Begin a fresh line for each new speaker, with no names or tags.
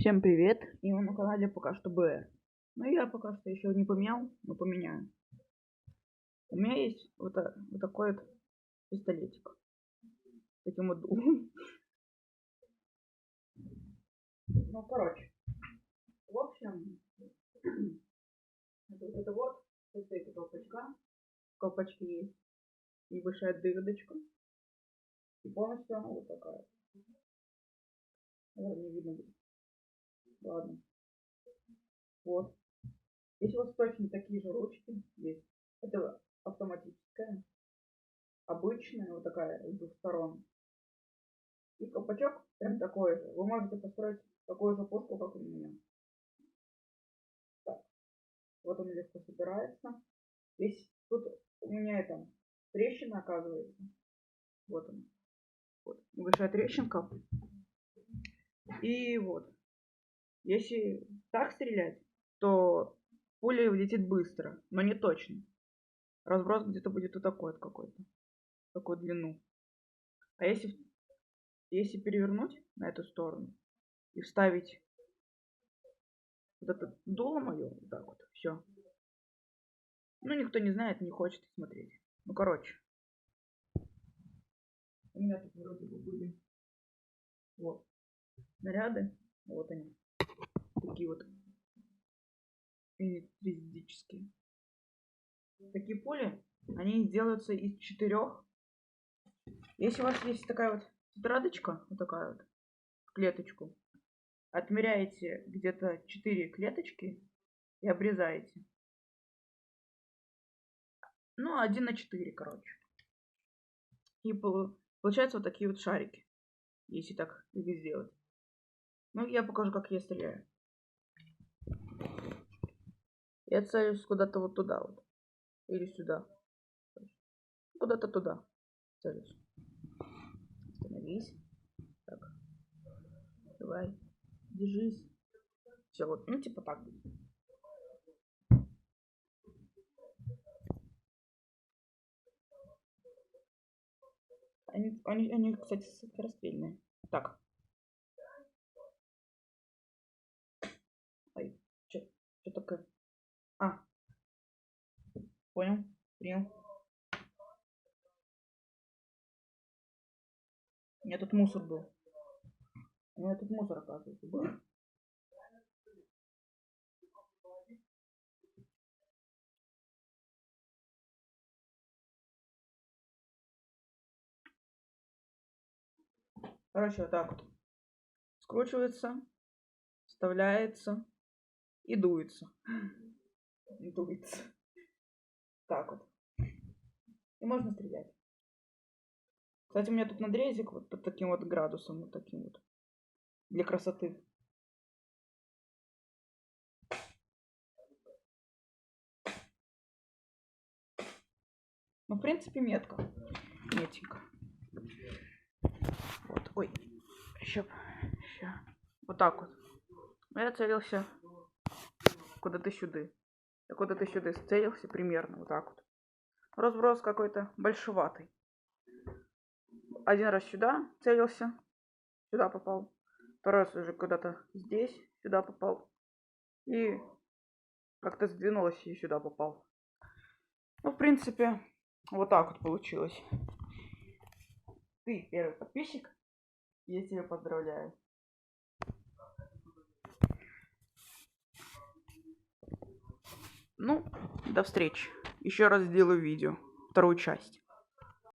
Всем привет! И вы на канале пока что БР. Но я пока что еще не поменял, но поменяю. У меня есть вот такой вот пистолетик. С таким вот дулом. Ну, короче. В общем, это вот состоит из колпачка. В колпачке есть небольшая дырочка. И полностью она вот такая. Наверное, не видно будет. Ладно. Вот. Здесь у вас точно такие же ручки есть. Это автоматическая. Обычная, вот такая, с двух сторон. И колпачок прям такой же. Вы можете построить такую же пушку, как у меня. Так. Вот он легко собирается. Здесь тут у меня это трещина, оказывается. Вот он. Вот. Небольшая трещинка. И вот. Если так стрелять, то пуля влетит быстро, но не точно. Разброс где-то будет вот такой вот какой-то. Такую длину. А если перевернуть на эту сторону и вставить вот это дуло мое, вот так вот, все. Ну, никто не знает, не хочет смотреть. Ну, короче. У меня тут вроде бы были вот снаряды. Вот они. Такие вот электрические. Такие пули, они делаются из 4. Если у вас есть такая вот тетрадочка, вот такая вот, клеточку, отмеряете где-то 4 клеточки и обрезаете. Ну, 1/4, короче. И получаются вот такие вот шарики, если так их сделать. Ну, я покажу, как я стреляю. Я целюсь куда-то вот туда вот. Или сюда. Куда-то туда целюсь. Остановись. Так. Давай. Держись. Все, вот, ну, типа так будет. Они, кстати, скорострельные. Так. Ай, что такое? А. Понял. Принял. У меня тут мусор был. У меня тут мусор, оказывается, был. Короче, вот так вот. Скручивается, вставляется и дуется. Дуется. Так вот. И можно стрелять. Кстати, у меня тут надрезик вот под таким вот градусом, вот таким вот. Для красоты. Ну, в принципе, метко. Метенько. Вот. Ой. Еще. Вот так вот. Я целился куда-то сюда. Я куда-то сюда целился примерно. Вот так вот. Разброс какой-то большеватый. Один раз сюда целился. Сюда попал. Второй раз уже куда-то здесь. Сюда попал. И как-то сдвинулось и сюда попал. Ну, в принципе, вот так вот получилось. Ты первый подписчик. Я тебя поздравляю. Ну, до встречи. Еще раз сделаю видео. Вторую часть.